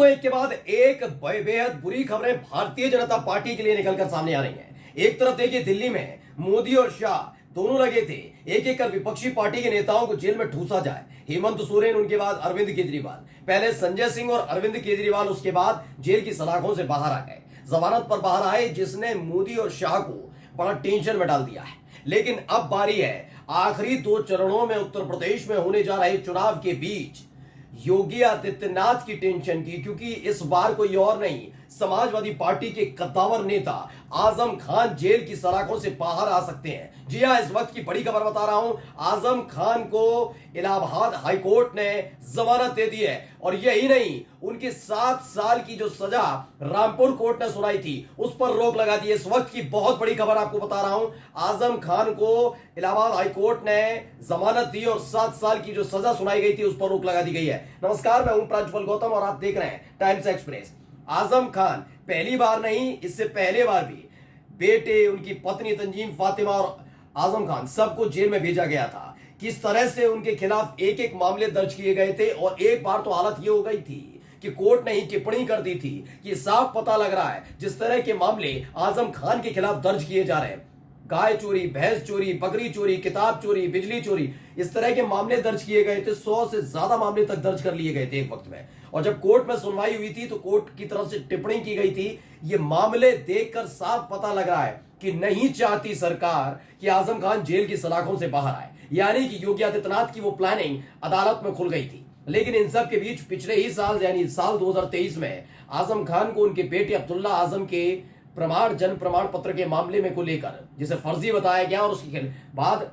दोस्तों, एक के बाद एक बेहद बुरी खबरें भारतीय जनता पार्टी के लिए निकलकर सामने आ रही हैं। एक तरफ देखिए, दिल्ली में मोदी और शाह दोनों लगे थे एक एक कर विपक्षी पार्टी के नेताओं को जेल में ठूसा जाए। हेमंत सोरेन, उनके बाद अरविंद केजरीवाल, पहले संजय सिंह और अरविंद केजरीवाल उसके बाद जेल की सलाखों से बाहर आ गए, जमानत पर बाहर आए, जिसने मोदी और शाह को बड़ा टेंशन में डाल दिया है। लेकिन अब बारी है आखिरी 2 चरणों में उत्तर प्रदेश में होने जा रहे चुनाव के बीच योगी आदित्यनाथ की टेंशन की, क्योंकि इस बार कोई और नहीं, समाजवादी पार्टी के कद्दावर नेता आजम खान जेल की सलाखों से बाहर आ सकते हैं। जी हां, इस वक्त की बड़ी खबर बता रहा हूं। आजम खान को इलाहाबाद हाईकोर्ट ने जमानत दे दी है, और यही नहीं, उनकी 7 साल की जो सजा रामपुर कोर्ट ने सुनाई थी उस पर रोक लगा दी है। इस वक्त की बहुत बड़ी खबर आपको बता रहा हूं। आजम खान को इलाहाबाद हाईकोर्ट ने जमानत दी और 7 साल की जो सजा सुनाई गई थी उस पर रोक लगा दी गई है। नमस्कार, मैं हूं प्रांशुपाल गौतम और आप देख रहे हैं टाइम्स एक्सप्रेस। आजम खान पहली बार नहीं, इससे पहले बार भी बेटे, उनकी पत्नी तंजीम फातिमा और आजम खान सबको जेल में भेजा गया था। किस तरह से उनके खिलाफ एक एक मामले दर्ज किए गए थे, और एक बार तो हालत ये हो गई थी कि कोर्ट ने ही टिप्पणी कर दी थी कि साफ पता लग रहा है जिस तरह के मामले आजम खान के खिलाफ दर्ज किए जा रहे हैं, गाय चोरी, भैंस चोरी, बकरी चोरी, किताब चोरी, बिजली चोरी, इस तरह के मामले दर्ज किए गए थे। 100 से ज्यादा मामले तक दर्ज कर लिए गए थे एक वक्त में। और जब कोर्ट में सुनवाई हुई थी तो कोर्ट की तरफ से टिप्पणी की गई थी, ये मामले देखकर साफ पता लग रहा है कि नहीं चाहती सरकार कि आजम खान जेल की सलाखों से बाहर आए, यानी कि योगी आदित्यनाथ की वो प्लानिंग अदालत में खुल गई थी। लेकिन इन सब के बीच पिछले ही साल यानी साल 2023 में आजम खान को उनके बेटे अब्दुल्ला आजम के जन्म प्रमाण पत्र के मामले में को लेकर जिसे फर्जी बताया गया और उसके बाद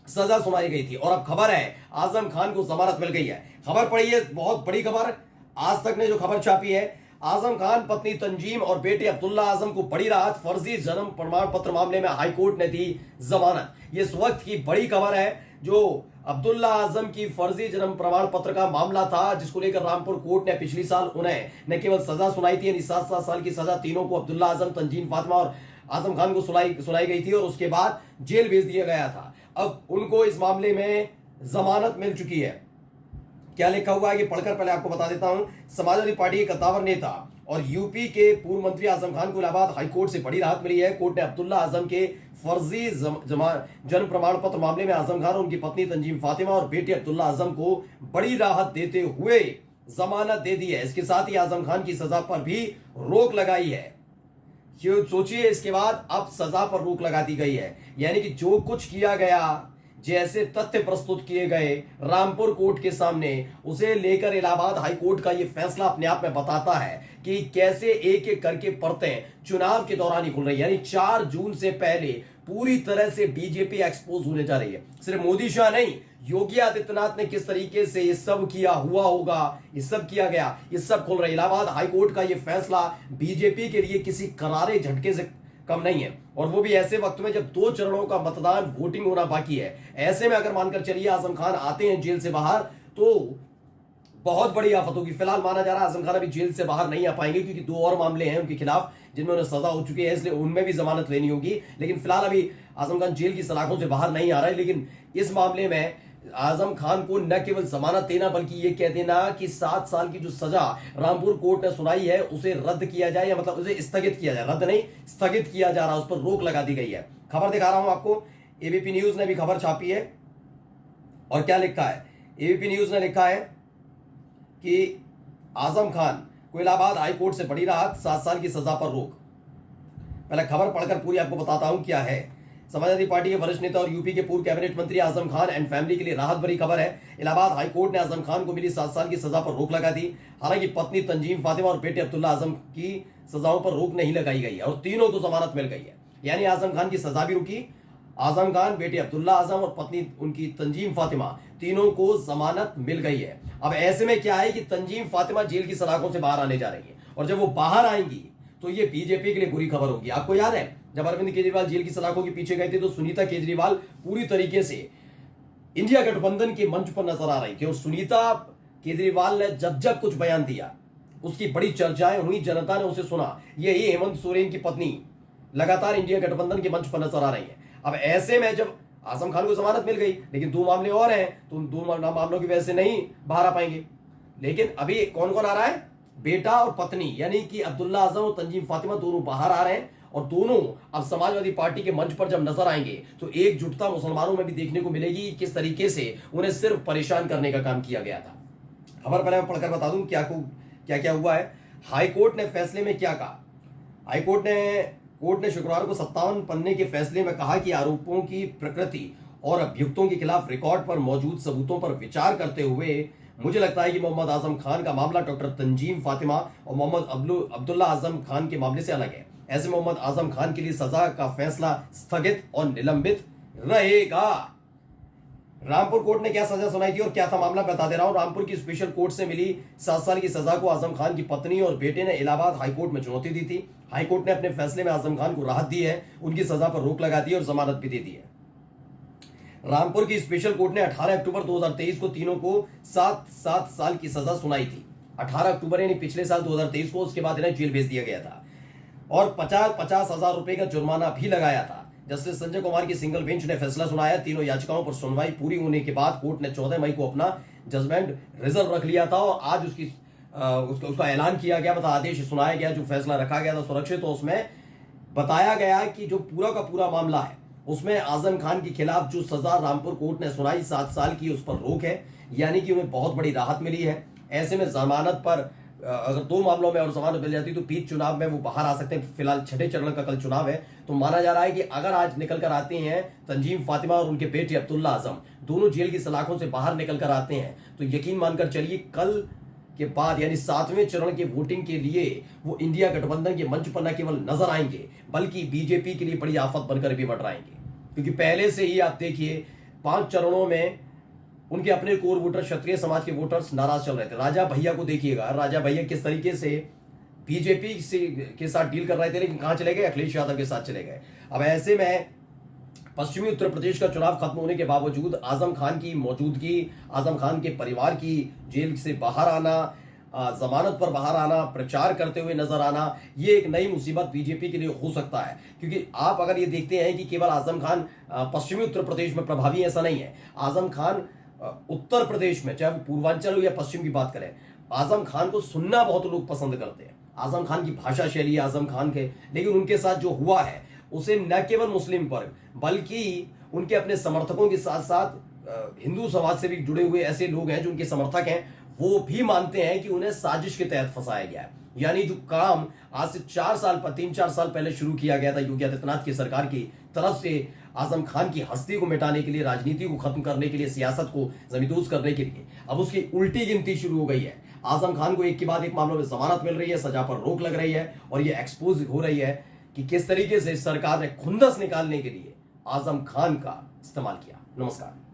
सजा सुनाई गई थी। और अब खबर है आजम खान को जमानत मिल गई है। खबर पड़ी है, बहुत बड़ी खबर, आज तक ने जो खबर छापी है, आजम खान, पत्नी तंजीम और बेटे अब्दुल्ला आजम को बड़ी राहत, फर्जी जन्म प्रमाण पत्र मामले में हाईकोर्ट ने दी जमानत। ये इस वक्त की बड़ी खबर है। जो अब्दुल्ला आजम की फर्जी जन्म प्रमाण पत्र का मामला था, जिसको लेकर रामपुर कोर्ट ने पिछली साल उन्हें न केवल सजा सुनाई थी, यानी 7 साल की सजा तीनों को, अब्दुल्ला आजम, तंजीम फातिमा और आजम खान को सुनाई गई थी, और उसके बाद जेल भेज दिया गया था। अब उनको इस मामले में जमानत मिल चुकी है। क्या लिखा हुआ है ये पढ़कर पहले आपको बता देता हूं। समाजवादी पार्टी के कद्दावर नेता और यूपी के पूर्व मंत्री आजम खान को इलाहाबाद हाईकोर्ट से बड़ी राहत मिली है। कोर्ट ने अब्दुल्ला आजम के फर्जी जन्म प्रमाण पत्र मामले में आजम खान, उनकी पत्नी तंजीम फातिमा और बेटे अब्दुल्ला आजम को बड़ी राहत देते हुए जमानत दे दी है। इसके साथ ही आजम खान की सजा पर भी रोक लगाई है। सोचिए, इसके बाद अब सजा पर रोक लगा दी गई है, यानी कि जो कुछ किया गया, जैसे तथ्य प्रस्तुत किए गए रामपुर कोर्ट के सामने, उसे लेकर इलाहाबाद हाई कोर्ट का यह फैसला अपने आप में बताता है कि कैसे एक एक करके परतें चुनाव के दौरान ही खुल रही है। यानी 4 जून से पहले पूरी तरह से बीजेपी एक्सपोज होने जा रही है। सिर्फ मोदी शाह नहीं, योगी आदित्यनाथ ने किस तरीके से ये सब किया हुआ होगा, ये सब किया गया, ये सब खुल रहा है। इलाहाबाद हाईकोर्ट का ये फैसला बीजेपी के लिए किसी करारे झटके से कम नहीं है, और वो भी ऐसे वक्त में जब 2 चरणों का मतदान, वोटिंग होना बाकी है। ऐसे में अगर मानकर चलिए आजम खान आते हैं जेल से बाहर, तो बहुत बड़ी आफत होगी। फिलहाल माना जा रहा है आजम खान अभी जेल से बाहर नहीं आ पाएंगे, क्योंकि 2 और मामले हैं उनके खिलाफ जिनमें उन्हें सजा हो चुकी है, इसलिए उनमें भी जमानत लेनी होगी। लेकिन फिलहाल अभी आजम खान जेल की सलाखों से बाहर नहीं आ रहा है। लेकिन इस मामले में आजम खान को न केवल जमानत देना, बल्कि ये कह देना कि 7 साल की जो सजा रामपुर कोर्ट ने सुनाई है उसे रद्द किया जाए, या मतलब उसे स्थगित किया जाए, रद्द नहीं स्थगित किया जा रहा है, उस पर रोक लगा दी गई है। खबर दिखा रहा हूं आपको, एबीपी न्यूज ने भी खबर छापी है। और क्या लिखा है, एबीपी न्यूज ने लिखा है कि आजम खान को इलाहाबाद हाईकोर्ट से बड़ी राहत, 7 साल की सजा पर रोक। पहले खबर पढ़कर पूरी आपको बताता हूं क्या है। समाजवादी पार्टी के वरिष्ठ नेता और यूपी के पूर्व कैबिनेट मंत्री आजम खान एंड फैमिली के लिए राहत भरी खबर है। इलाहाबाद हाईकोर्ट ने आजम खान को मिली 7 साल की सजा पर रोक लगा दी। हालांकि पत्नी तंजीम फातिमा और बेटे अब्दुल्ला आजम की सजाओं पर रोक नहीं लगाई गई है, और तीनों को जमानत मिल गई है। यानी आजम खान की सजा भी रुकी, आजम खान, बेटे अब्दुल्ला आजम और पत्नी उनकी तंजीम फातिमा, तीनों को जमानत मिल गई है। अब ऐसे में क्या है कि तंजीम फातिमा जेल की सलाखों से बाहर आने जा रही है, और जब वो बाहर आएंगी तो ये बीजेपी के लिए बुरी खबर होगी। आपको याद है जब अरविंद केजरीवाल जेल की सलाखों के पीछे गए थे, तो सुनीता केजरीवाल पूरी तरीके से इंडिया गठबंधन के मंच पर नजर आ रही थी, और सुनीता केजरीवाल ने जब जब कुछ बयान दिया उसकी बड़ी चर्चाएं हुई, जनता ने उसे सुना। यही हेमंत सोरेन की पत्नी लगातार इंडिया गठबंधन के मंच पर नजर आ रही है। अब ऐसे में जब आजम खान को जमानत मिल गई, लेकिन 2 मामले और हैं, तो उन 2 मामलों की वजह से नहीं बाहर आ पाएंगे। लेकिन अभी कौन कौन आ रहा है, बेटा और पत्नी यानी कि अब्दुल्ला आजम और तंजीम फातिमा दोनों बाहर आ रहे हैं और दोनों अब समाजवादी पार्टी के मंच पर जब नजर आएंगे तो एकजुटता मुसलमानों में भी देखने को मिलेगी। किस तरीके से उन्हें सिर्फ परेशान करने का काम किया गया था। खबर पहले मैं पढ़कर बता दूं क्या क्या हुआ है। हाईकोर्ट ने फैसले में क्या कहा। कोर्ट ने शुक्रवार को 57 पन्ने के फैसले में कहा कि आरोपों की प्रकृति और अभियुक्तों के खिलाफ रिकॉर्ड पर मौजूद सबूतों पर विचार करते हुए मुझे लगता है कि मोहम्मद आजम खान का मामला डॉक्टर तंजीम फातिमा और मोहम्मद अब्दुल्ला आजम खान के मामले से अलग है। ऐसे मोहम्मद आजम खान के लिए सजा का फैसला स्थगित और निलंबित रहेगा। रामपुर कोर्ट ने क्या सजा सुनाई थी और क्या था मामला बता दे रहा हूं। रामपुर की स्पेशल कोर्ट से मिली 7 साल की सजा को आजम खान की पत्नी और बेटे ने इलाहाबाद हाईकोर्ट में चुनौती दी थी। हाईकोर्ट ने अपने फैसले में आजम खान को राहत दी है, उनकी सजा पर रोक लगा दी है और जमानत भी दे दी है। रामपुर की स्पेशल कोर्ट ने 18 अक्टूबर 2023 को तीनों को 7-7 साल की सजा सुनाई थी। 18 अक्टूबर यानी पिछले साल 2023 को। उसके बाद इन्हें जेल भेज दिया गया था और 50 हजार रुपए का जुर्माना भी लगाया था। जस्टिस संजय कुमार की सिंगल बेंच ने फैसला सुनाया। तीनों याचिकाओं पर सुनवाई पूरी होने के बाद कोर्ट ने 14 मई को अपना जजमेंट रिजर्व रख लिया था और आज उसका ऐलान किया गया, मतलब आदेश सुनाया गया। जो फैसला रखा गया था सुरक्षित, तो उसमें बताया गया कि जो पूरा का पूरा मामला है उसमें आजम खान के खिलाफ जो सजा रामपुर कोर्ट ने सुनाई 7 साल की, उस पर रोक है, यानी कि उन्हें बहुत बड़ी राहत मिली है। ऐसे में जमानत पर अगर 2 मामलों में और जमानत मिल जाती तो 20 चुनाव में वो बाहर आ सकते हैं। फिलहाल 6ठे चरण का कल चुनाव है, तो माना जा रहा है कि अगर आज निकल कर आते हैं तंजीम फातिमा और उनके बेटे अब्दुल्ला आजम दोनों जेल की सलाखों से बाहर निकल कर आते हैं तो यकीन मानकर चलिए कल के बाद यानी 7वें चरण के वोटिंग के लिए वो इंडिया गठबंधन के मंच पर न केवल नजर आएंगे बल्कि बीजेपी के लिए बड़ी आफत बनकर भी मंडराएंगे। क्योंकि पहले से ही आप देखिए 5 चरणों में उनके अपने कोर वोटर क्षत्रिय समाज के वोटर्स नाराज चल रहे थे। राजा भैया को देखिएगा, राजा भैया किस तरीके से बीजेपी के साथ डील कर रहे थे, लेकिन कहां चले गए, अखिलेश यादव के साथ चले गए। अब ऐसे में पश्चिमी उत्तर प्रदेश का चुनाव खत्म होने के बावजूद आजम खान की मौजूदगी, आजम खान के परिवार की जेल से बाहर आना, जमानत पर बाहर आना, प्रचार करते हुए नजर आना, ये एक नई मुसीबत बीजेपी के लिए हो सकता है। क्योंकि आप अगर ये देखते हैं कि केवल आजम खान पश्चिमी उत्तर प्रदेश में प्रभावी, ऐसा नहीं है। आजम खान उत्तर प्रदेश में, चाहे वो पूर्वांचल हो या पश्चिम की बात करें, आजम खान को सुनना बहुत लोग पसंद करते हैं। आजम खान की भाषा शैली आजम खान के, लेकिन उनके साथ जो हुआ है उसे न केवल मुस्लिम वर्ग बल्कि उनके अपने समर्थकों के साथ साथ हिंदू समाज से भी जुड़े हुए ऐसे लोग हैं जो उनके समर्थक हैं, वो भी मानते हैं कि उन्हें साजिश के तहत फंसाया गया है। यानी जो काम आज से 3-4 साल पहले शुरू किया गया था योगी आदित्यनाथ की सरकार की तरफ से आजम खान की हस्ती को मिटाने के लिए, राजनीति को खत्म करने के लिए, सियासत को जमींदोज करने के लिए, अब उसकी उल्टी गिनती शुरू हो गई है। आजम खान को एक के बाद एक मामलों में जमानत मिल रही है, सजा पर रोक लग रही है और ये एक्सपोज हो रही है कि किस तरीके से सरकार ने खुंदस निकालने के लिए आजम खान का इस्तेमाल किया। नमस्कार।